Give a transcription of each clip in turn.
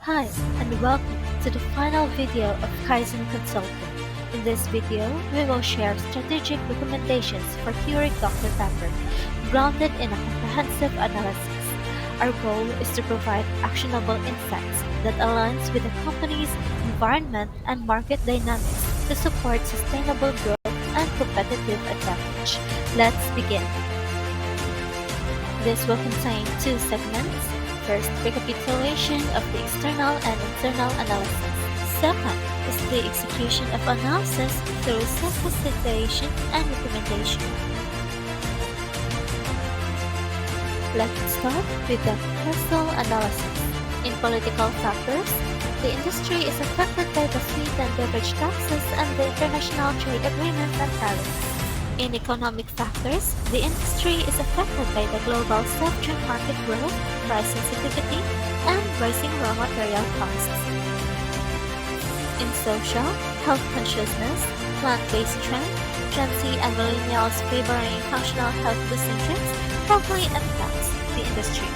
Hi, and welcome to the final video of Kaizen Consulting. In this video, we will share strategic recommendations for curing Dr. Pepper, grounded in a comprehensive analysis. Our goal is to provide actionable insights that aligns with the company's environment and market dynamics to support sustainable growth and competitive advantage. Let's begin. This will contain two segments. First, recapitulation of the external and internal analysis. Second is the execution of analysis through synthesization and recommendation. Let's start with the personal analysis. In political factors, the industry is affected by the sweet and beverage taxes and the international trade agreements and tariffs. In economic factors, the industry is affected by the global soft drink market growth, price sensitivity, and rising raw material costs. In social, health consciousness, plant-based trend, Gen Z and millennials favoring functional health-boosting drinks probably impacts the industry.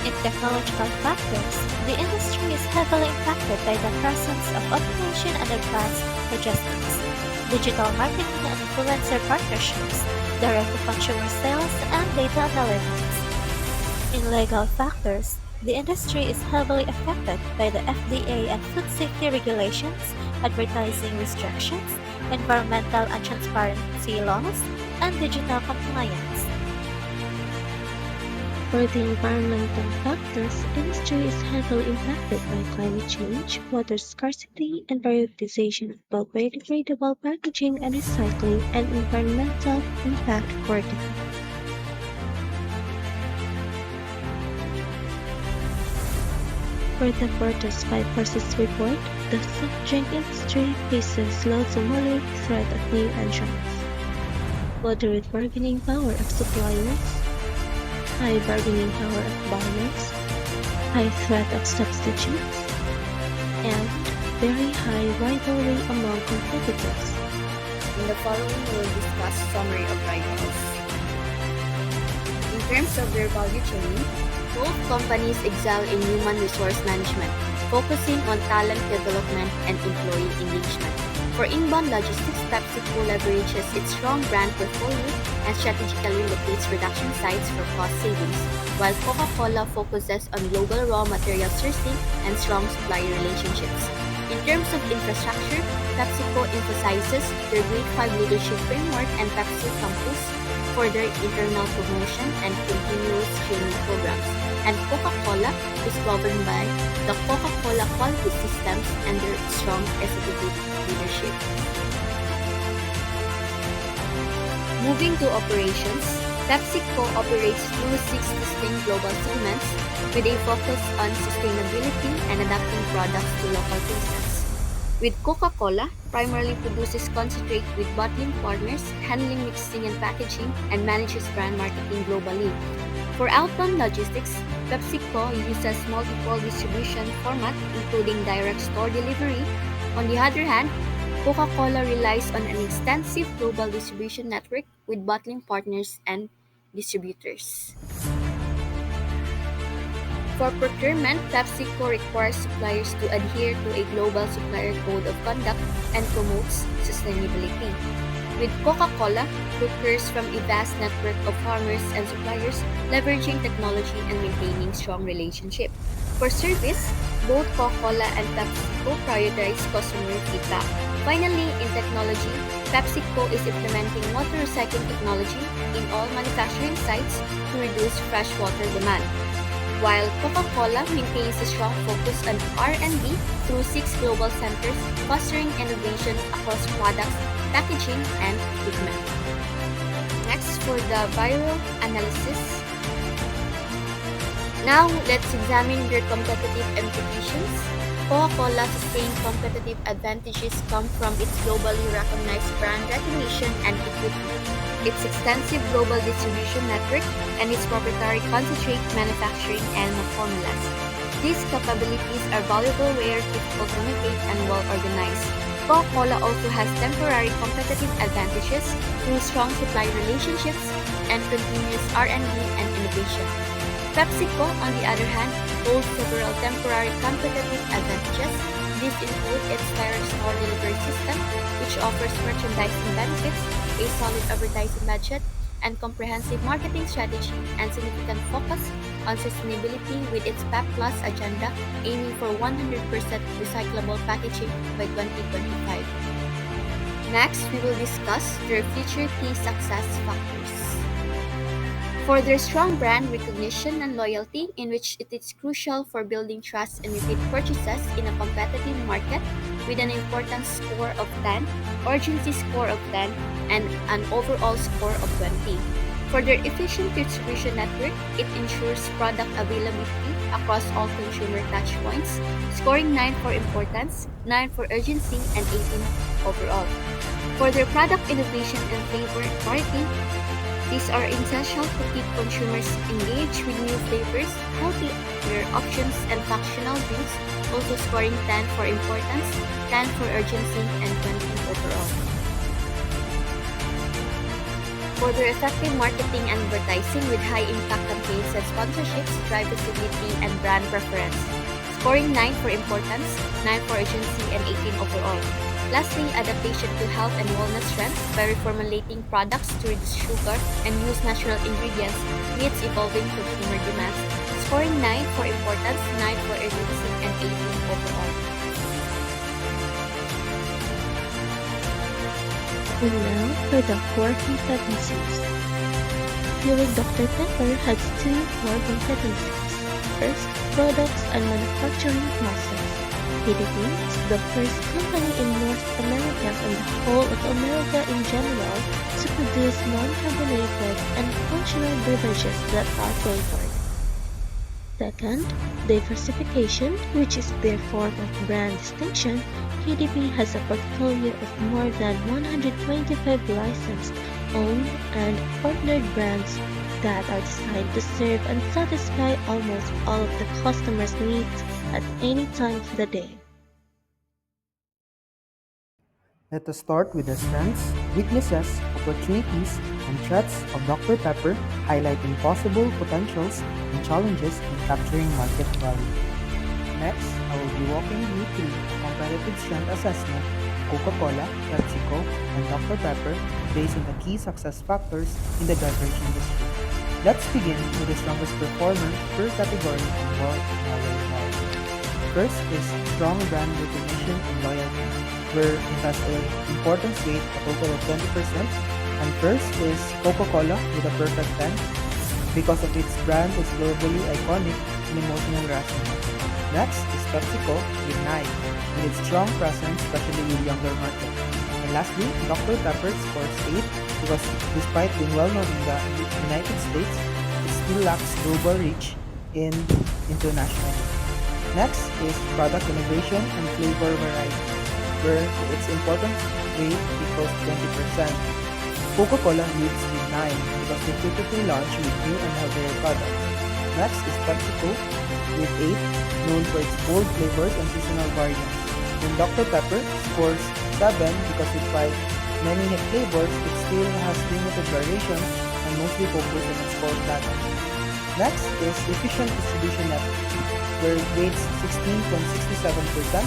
In technological factors, the industry is heavily impacted by the presence of automation and advanced logistics, digital marketing and influencer partnerships, direct-to-consumer sales, and data analytics. In legal factors, the industry is heavily affected by the FDA and food safety regulations, advertising restrictions, environmental and transparency laws, and digital compliance. For the environmental factors, industry is heavily impacted by climate change, water scarcity, and prioritization of biodegradable packaging and recycling and environmental impact reporting. For the quarter's 5 report, the soft drink industry faces low to moderate threat of new entrants, moderate bargaining power of suppliers, high bargaining power of buyers, high threat of substitutes, and very high rivalry among competitors. In the following, we will discuss summary of rivals. In terms of their value chain, both companies excel in human resource management, focusing on talent development and employee engagement. For inbound logistics, PepsiCo leverages its strong brand portfolio and strategically locates production sites for cost savings, while Coca-Cola focuses on global raw material sourcing and strong supplier relationships. In terms of infrastructure, PepsiCo emphasizes their Grade 5 leadership framework and Pepsi Campus for their internal promotion and continuous training programs, and Coca-Cola is governed by the Coca-Cola quality systems and their strong executive leadership. Moving to operations, PepsiCo operates through 6 distinct global segments with a focus on sustainability and adapting products to local tastes. With Coca-Cola, primarily produces concentrate with bottling partners, handling mixing and packaging, and manages brand marketing globally. For outbound logistics, PepsiCo uses multiple distribution formats, including direct store delivery. On the other hand, Coca-Cola relies on an extensive global distribution network with bottling partners and distributors. For procurement, PepsiCo requires suppliers to adhere to a global supplier code of conduct and promotes sustainability. With Coca-Cola, procures from a vast network of farmers and suppliers, leveraging technology and maintaining strong relationships. For service, both Coca-Cola and PepsiCo prioritize customer feedback. Finally, in technology, PepsiCo is implementing water recycling technology in all manufacturing sites to reduce freshwater demand, while Coca-Cola maintains a strong focus on R&D through 6 global centers, fostering innovation across products, packaging, and equipment. Next, for the viral analysis. Now, let's examine their competitive implications. Coca-Cola's sustained competitive advantages come from its globally recognized brand recognition and equipment, its extensive global distribution network, and its proprietary concentrate manufacturing and formulas. These capabilities are valuable where difficult to imitate and well organized. Coca-Cola also has temporary competitive advantages through strong supply relationships and continuous R&D and innovation. PepsiCo, on the other hand, holds several temporary competitive advantages. These include its direct store delivery system, which offers merchandising benefits, a solid advertising budget, and comprehensive marketing strategy, and significant focus on sustainability with its PEP Plus agenda aiming for 100% recyclable packaging by 2025. Next, we will discuss their future key success factors. For their strong brand recognition and loyalty, in which it is crucial for building trust and repeat purchases in a competitive market with an importance score of 10, urgency score of 10, and an overall score of 20. For their efficient distribution network, it ensures product availability across all consumer touchpoints, scoring 9 for importance, 9 for urgency, and 18 overall. For their product innovation and flavor authority, these are essential to keep consumers engaged with new flavors, healthier options, and functional drinks, also scoring 10 for importance, 10 for urgency, and 20 overall. For their effective marketing and advertising with high-impact campaigns and sponsorships drive visibility and brand preference, scoring 9 for importance, 9 for urgency, and 18 overall. Lastly, adaptation to health and wellness trends by reformulating products to reduce sugar and use natural ingredients meets evolving consumer demands, scoring 9 for importance, 9 for urgency, and 18 overall. And now for the core competencies. Keurig Dr. Pepper has two core competencies. First, products and manufacturing process. PDP is the first company in North America and the whole of America in general to produce non-carbonated and functional beverages that are flavored. Second, diversification, which is their form of brand distinction. PDP has a portfolio of more than 125 licensed, owned, and partnered brands that are designed to serve and satisfy almost all of the customers' needs at any time of the day. Let us start with the strengths, weaknesses, opportunities, and threats of Dr. Pepper, highlighting possible potentials and challenges in capturing market value. Next, I will be walking you through a competitive strength assessment of Coca-Cola, PepsiCo, and Dr. Pepper based on the key success factors in the beverage industry. Let's begin with the strongest performer per category on both value. First is strong brand recognition and loyalty, where it has an importance weight a total of 20%. And first is Coca-Cola with a perfect 10 because of its brand is globally iconic and emotional resonance. Next is PepsiCo with 9 with its strong presence, especially with younger markets. And lastly, Dr. Pepper scores 8 because despite being well known in the United States, it still lacks global reach in international. Next is product innovation and flavor variety, where its importance weight equals 20%. Coca-Cola leads with 9 because they typically launch with new and healthier products. Next is PepsiCo with 8, known for its bold flavors and seasonal variants. And Dr. Pepper scores 7 because despite many flavors, it still has limited variations and mostly focuses on its core product. Next is efficient distribution network, where it weights 16.67%,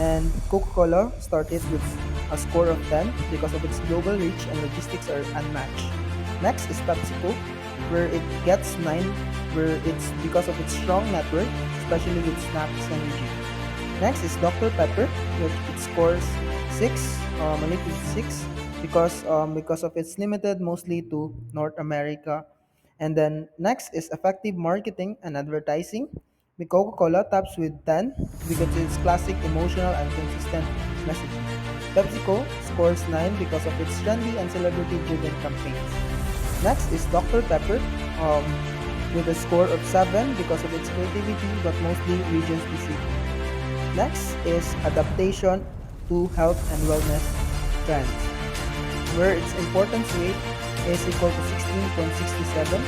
and Coca-Cola started with a score of 10 because of its global reach and logistics are unmatched. Next is PepsiCo, where it gets 9, where it's because of its strong network, especially with snacks and energy. Next is Dr. Pepper, which it scores 6, a little 6, because of its limited mostly to North America. And then next is effective marketing and advertising. The Coca-Cola tops with 10 because of its classic emotional and consistent messaging. PepsiCo scores 9 because of its trendy and celebrity-driven campaigns. Next is Dr. Pepper with a score of 7 because of its creativity but mostly region-specific. Next is adaptation to health and wellness trends, where its importance weight is equal to 16.67,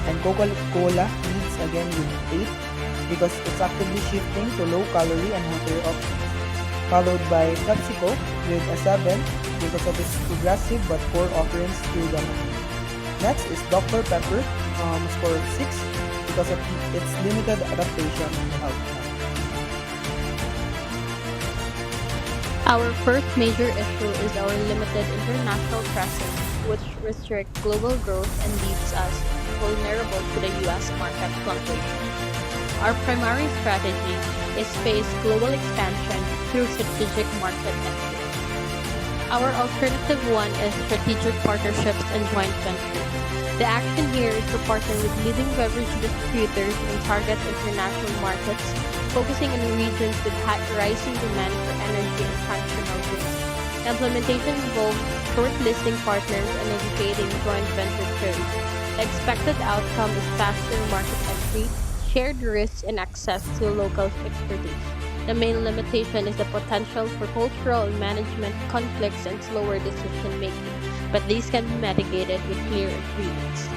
and Coca-Cola leads again with 8 because it's actively shifting to low-calorie and healthier options, followed by PepsiCo with a 7 because of its progressive but core offerings still dominate. Next is Dr. Pepper, score of 6 because of its limited adaptation to health. Our first major issue is our limited international presence, which restricts global growth and leaves us vulnerable to the U.S. market fluctuations. Our primary strategy is face global expansion through strategic market entry. Our alternative one is strategic partnerships and joint ventures. The action here is to partner with leading beverage distributors and target international markets, focusing on regions with rising demand for energy and functional goods. Implementation involves shortlisting partners and educating joint venture terms. The expected outcome is faster market entry, shared risks, and access to local expertise. The main limitation is the potential for cultural and management conflicts and slower decision making, but these can be mitigated with clear agreements.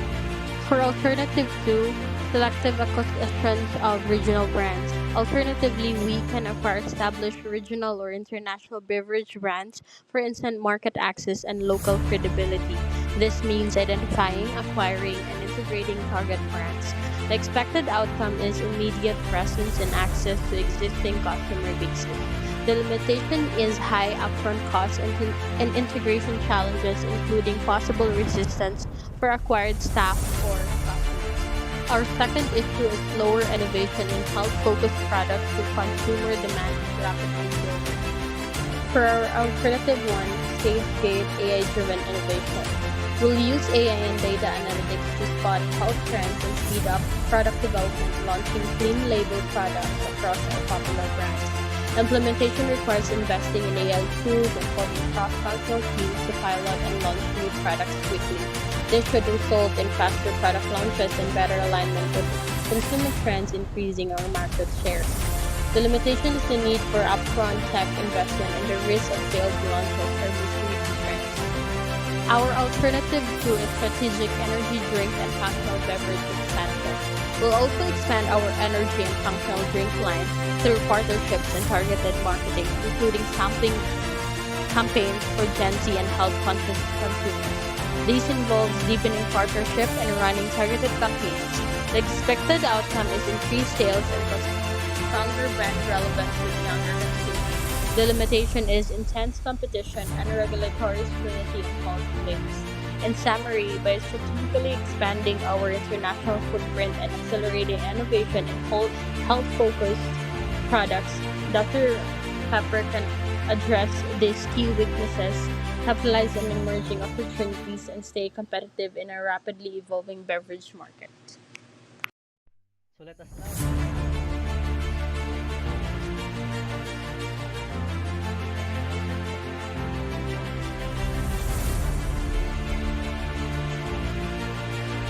For alternative 2, selective acquisitions of regional brands. Alternatively, we can acquire established regional or international beverage brands for instant market access and local credibility. This means identifying, acquiring, and integrating target brands. The expected outcome is immediate presence and access to existing customer bases. The limitation is high upfront costs and integration challenges, including possible resistance for acquired staff or customers. Our second issue is slower innovation in health-focused products where consumer demand is rapidly growing. For our alternative one, stage-gate AI-driven innovation. We'll use AI and data analytics to spot health trends and speed up product development, launching clean label products across our popular brands. Implementation requires investing in AI tools and forming cross-functional teams to pilot and launch new products quickly. This should result in faster product launches and better alignment with consumer trends, increasing our market share. The limitation is the need for upfront tech investment and the risk of failed launches or misleading trends. Our alternative to is strategic energy drink and functional beverage expansion. We'll also expand our energy and functional drink lines through partnerships and targeted marketing, including sampling campaigns for Gen Z and health-conscious consumers. These involve deepening partnership and running targeted campaigns. The expected outcome is increased sales and stronger brand relevance with younger consumers. The limitation is intense competition and regulatory scrutiny and policy limits. In summary, by strategically expanding our international footprint and accelerating innovation in health-focused products, Dr. Pepper can address these key weaknesses, capitalize on emerging opportunities, and stay competitive in a rapidly evolving beverage market. So let us now